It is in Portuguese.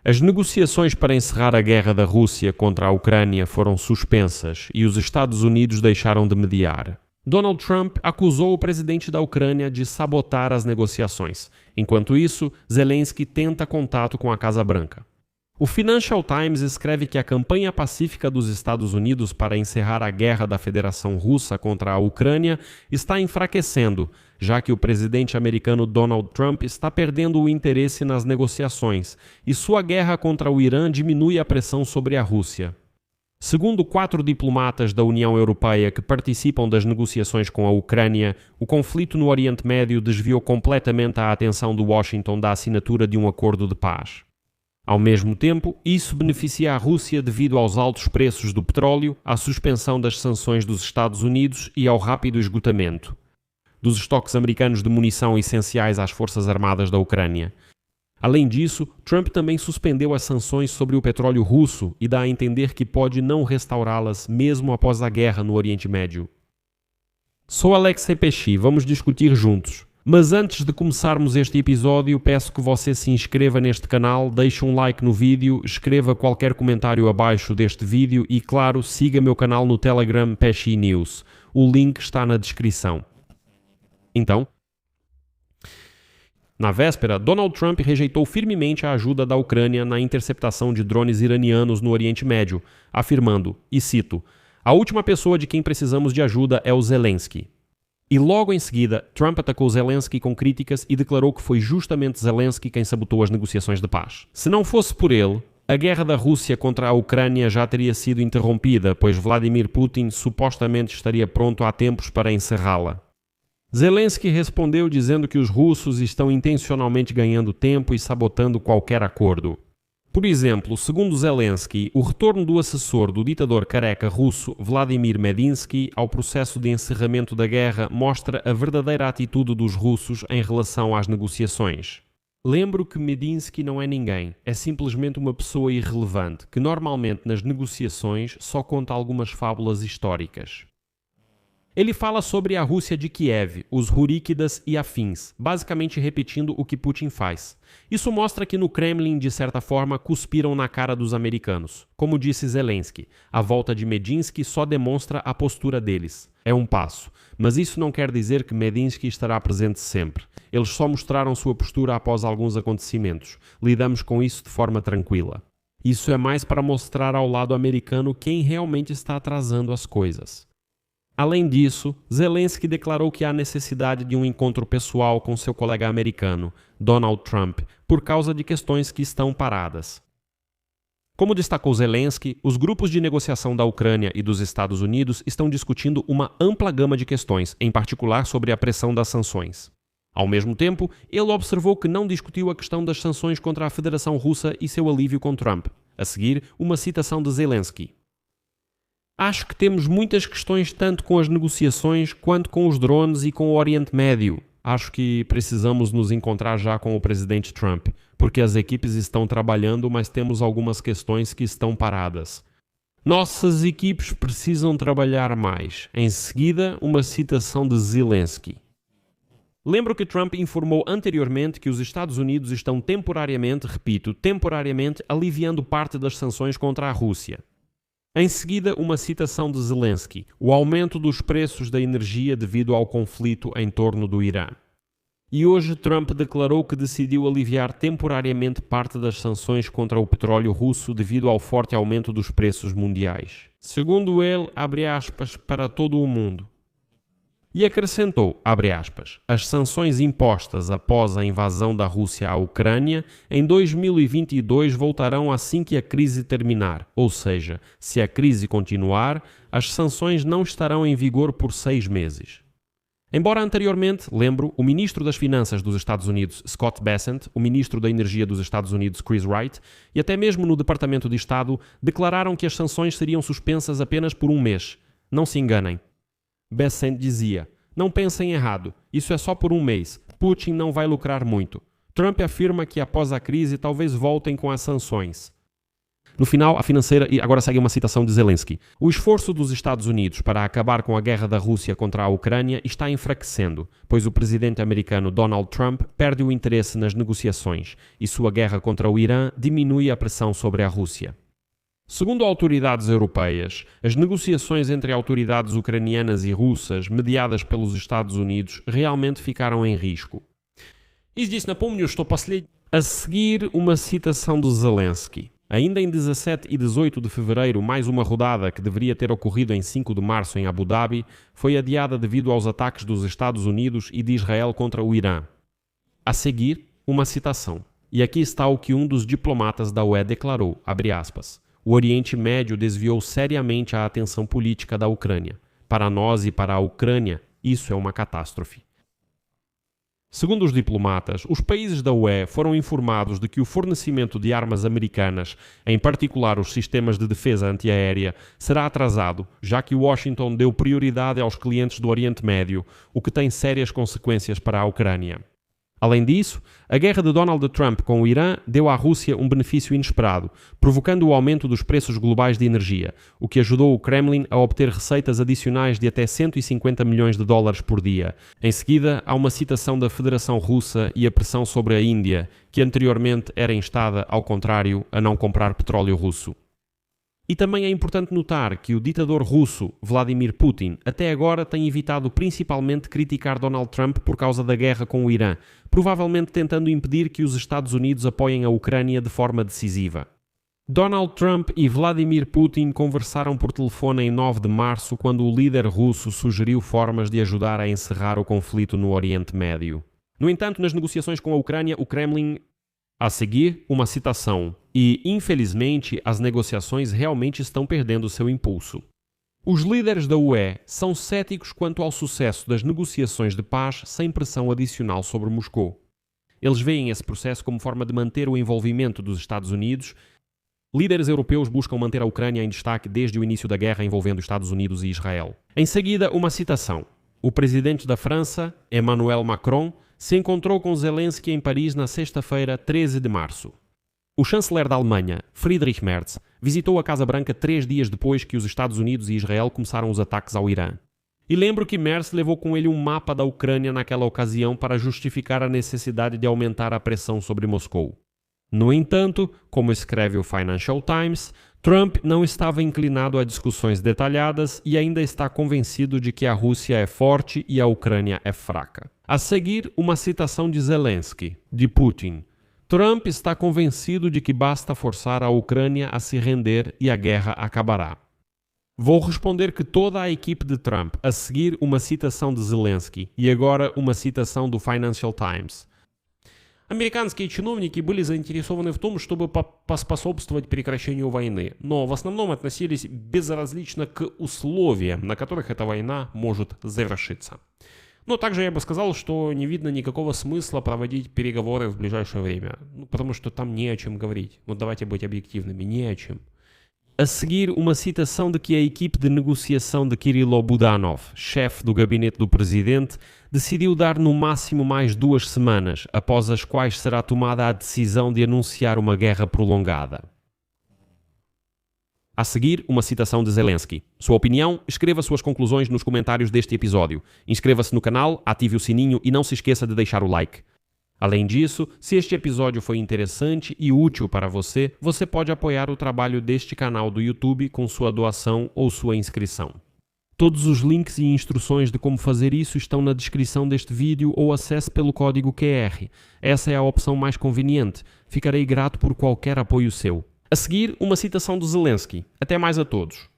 As negociações para encerrar a guerra da Rússia contra a Ucrânia foram suspensas e os Estados Unidos deixaram de mediar. Donald Trump acusou o presidente da Ucrânia de sabotar as negociações. Enquanto isso, Zelensky tenta contato com a Casa Branca. O Financial Times escreve que a campanha pacífica dos Estados Unidos para encerrar a guerra da Federação Russa contra a Ucrânia está enfraquecendo, já que o presidente americano Donald Trump está perdendo o interesse nas negociações e sua guerra contra o Irã diminui a pressão sobre a Rússia. Segundo 4 diplomatas da União Europeia que participam das negociações com a Ucrânia, o conflito no Oriente Médio desviou completamente a atenção de Washington da assinatura de um acordo de paz. Ao mesmo tempo, isso beneficia a Rússia devido aos altos preços do petróleo, à suspensão das sanções dos Estados Unidos e ao rápido esgotamento dos estoques americanos de munição essenciais às forças armadas da Ucrânia. Além disso, Trump também suspendeu as sanções sobre o petróleo russo e dá a entender que pode não restaurá-las mesmo após a guerra no Oriente Médio. Sou Alexei Pesci, vamos discutir juntos. Mas antes de começarmos este episódio, peço que você se inscreva neste canal, deixe um like no vídeo, escreva qualquer comentário abaixo deste vídeo e, claro, siga meu canal no Telegram Pesci News. O link está na descrição. Então, na véspera, Donald Trump rejeitou firmemente a ajuda da Ucrânia na interceptação de drones iranianos no Oriente Médio, afirmando, e cito, "A última pessoa de quem precisamos de ajuda é o Zelensky." E logo em seguida, Trump atacou Zelensky com críticas e declarou que foi justamente Zelensky quem sabotou as negociações de paz. Se não fosse por ele, a guerra da Rússia contra a Ucrânia já teria sido interrompida, pois Vladimir Putin supostamente estaria pronto há tempos para encerrá-la. Zelensky respondeu dizendo que os russos estão intencionalmente ganhando tempo e sabotando qualquer acordo. Por exemplo, segundo Zelensky, o retorno do assessor do ditador careca russo Vladimir Medinsky ao processo de encerramento da guerra mostra a verdadeira atitude dos russos em relação às negociações. Lembro que Medinsky não é ninguém, é simplesmente uma pessoa irrelevante que normalmente nas negociações só conta algumas fábulas históricas. Ele fala sobre a Rússia de Kiev, os Ruríkidas e afins, basicamente repetindo o que Putin faz. Isso mostra que no Kremlin, de certa forma, cuspiram na cara dos americanos. Como disse Zelensky, a volta de Medinsky só demonstra a postura deles. É um passo. Mas isso não quer dizer que Medinsky estará presente sempre. Eles só mostraram sua postura após alguns acontecimentos. Lidamos com isso de forma tranquila. Isso é mais para mostrar ao lado americano quem realmente está atrasando as coisas. Além disso, Zelensky declarou que há necessidade de um encontro pessoal com seu colega americano, Donald Trump, por causa de questões que estão paradas. Como destacou Zelensky, os grupos de negociação da Ucrânia e dos Estados Unidos estão discutindo uma ampla gama de questões, em particular sobre a pressão das sanções. Ao mesmo tempo, ele observou que não discutiu a questão das sanções contra a Federação Russa e seu alívio com Trump. A seguir, uma citação de Zelensky. Acho que temos muitas questões tanto com as negociações quanto com os drones e com o Oriente Médio. Acho que precisamos nos encontrar já com o presidente Trump, porque as equipes estão trabalhando, mas temos algumas questões que estão paradas. Nossas equipes precisam trabalhar mais. Em seguida, uma citação de Zelensky. Lembro que Trump informou anteriormente que os Estados Unidos estão temporariamente, repito, temporariamente, aliviando parte das sanções contra a Rússia. Em seguida, uma citação de Zelensky, o aumento dos preços da energia devido ao conflito em torno do Irã. E hoje Trump declarou que decidiu aliviar temporariamente parte das sanções contra o petróleo russo devido ao forte aumento dos preços mundiais. Segundo ele, abre aspas, para todo o mundo. E acrescentou, abre aspas, as sanções impostas após a invasão da Rússia à Ucrânia em 2022 voltarão assim que a crise terminar, ou seja, se a crise continuar, as sanções não estarão em vigor por 6 meses. Embora anteriormente, lembro, o ministro das Finanças dos Estados Unidos, Scott Bessent, o ministro da Energia dos Estados Unidos, Chris Wright, e até mesmo no Departamento de Estado, declararam que as sanções seriam suspensas apenas por 1 mês. Não se enganem. Bessent dizia, não pensem errado, isso é só por 1 mês, Putin não vai lucrar muito. Trump afirma que após a crise talvez voltem com as sanções. No final, a financeira, e agora segue uma citação de Zelensky. O esforço dos Estados Unidos para acabar com a guerra da Rússia contra a Ucrânia está enfraquecendo, pois o presidente americano Donald Trump perde o interesse nas negociações e sua guerra contra o Irã diminui a pressão sobre a Rússia. Segundo autoridades europeias, as negociações entre autoridades ucranianas e russas, mediadas pelos Estados Unidos, realmente ficaram em risco. A seguir, uma citação de Zelensky. Ainda em 17 e 18 de fevereiro, mais uma rodada que deveria ter ocorrido em 5 de março em Abu Dhabi foi adiada devido aos ataques dos Estados Unidos e de Israel contra o Irã. A seguir, uma citação. E aqui está o que um dos diplomatas da UE declarou, abre aspas, o Oriente Médio desviou seriamente a atenção política da Ucrânia. Para nós e para a Ucrânia, isso é uma catástrofe. Segundo os diplomatas, os países da UE foram informados de que o fornecimento de armas americanas, em particular os sistemas de defesa antiaérea, será atrasado, já que Washington deu prioridade aos clientes do Oriente Médio, o que tem sérias consequências para a Ucrânia. Além disso, a guerra de Donald Trump com o Irã deu à Rússia um benefício inesperado, provocando o aumento dos preços globais de energia, o que ajudou o Kremlin a obter receitas adicionais de até 150 milhões de dólares por dia. Em seguida, há uma citação da Federação Russa e a pressão sobre a Índia, que anteriormente era instada, ao contrário, a não comprar petróleo russo. E também é importante notar que o ditador russo, Vladimir Putin, até agora tem evitado principalmente criticar Donald Trump por causa da guerra com o Irã, provavelmente tentando impedir que os Estados Unidos apoiem a Ucrânia de forma decisiva. Donald Trump e Vladimir Putin conversaram por telefone em 9 de março quando o líder russo sugeriu formas de ajudar a encerrar o conflito no Oriente Médio. No entanto, nas negociações com a Ucrânia, o Kremlin... A seguir, uma citação. E, infelizmente, as negociações realmente estão perdendo seu impulso. Os líderes da UE são céticos quanto ao sucesso das negociações de paz sem pressão adicional sobre Moscou. Eles veem esse processo como forma de manter o envolvimento dos Estados Unidos. Líderes europeus buscam manter a Ucrânia em destaque desde o início da guerra envolvendo Estados Unidos e Israel. Em seguida, uma citação. O presidente da França, Emmanuel Macron, se encontrou com Zelensky em Paris na sexta-feira, 13 de março. O chanceler da Alemanha, Friedrich Merz, visitou a Casa Branca 3 dias depois que os Estados Unidos e Israel começaram os ataques ao Irã. E lembro que Merz levou com ele um mapa da Ucrânia naquela ocasião para justificar a necessidade de aumentar a pressão sobre Moscou. No entanto, como escreve o Financial Times, Trump não estava inclinado a discussões detalhadas e ainda está convencido de que a Rússia é forte e a Ucrânia é fraca. A seguir, uma citação de Zelensky, de Putin. Trump está convencido de que basta forçar a Ucrânia a se render e a guerra acabará. Vou responder que toda a equipe de Trump, a seguir uma citação de Zelensky e agora uma citação do Financial Times. Американские чиновники были заинтересованы в том, чтобы поспособствовать прекращению войны, но в основном относились безразлично к условиям, на которых эта война может завершиться. Но также я бы сказал, что не видно никакого смысла проводить переговоры в ближайшее время, потому что там не о чем говорить. Давайте быть объективными, не о чем. A seguir, uma citação de que a equipe de negociação de Kirilo Budanov, chefe do gabinete do presidente, decidiu dar no máximo mais 2 semanas, após as quais será tomada a decisão de anunciar uma guerra prolongada. A seguir, uma citação de Zelensky. Sua opinião? Escreva suas conclusões nos comentários deste episódio. Inscreva-se no canal, ative o sininho e não se esqueça de deixar o like. Além disso, se este episódio foi interessante e útil para você, você pode apoiar o trabalho deste canal do YouTube com sua doação ou sua inscrição. Todos os links e instruções de como fazer isso estão na descrição deste vídeo ou acesse pelo código QR. Essa é a opção mais conveniente. Ficarei grato por qualquer apoio seu. A seguir, uma citação de Zelensky. Até mais a todos.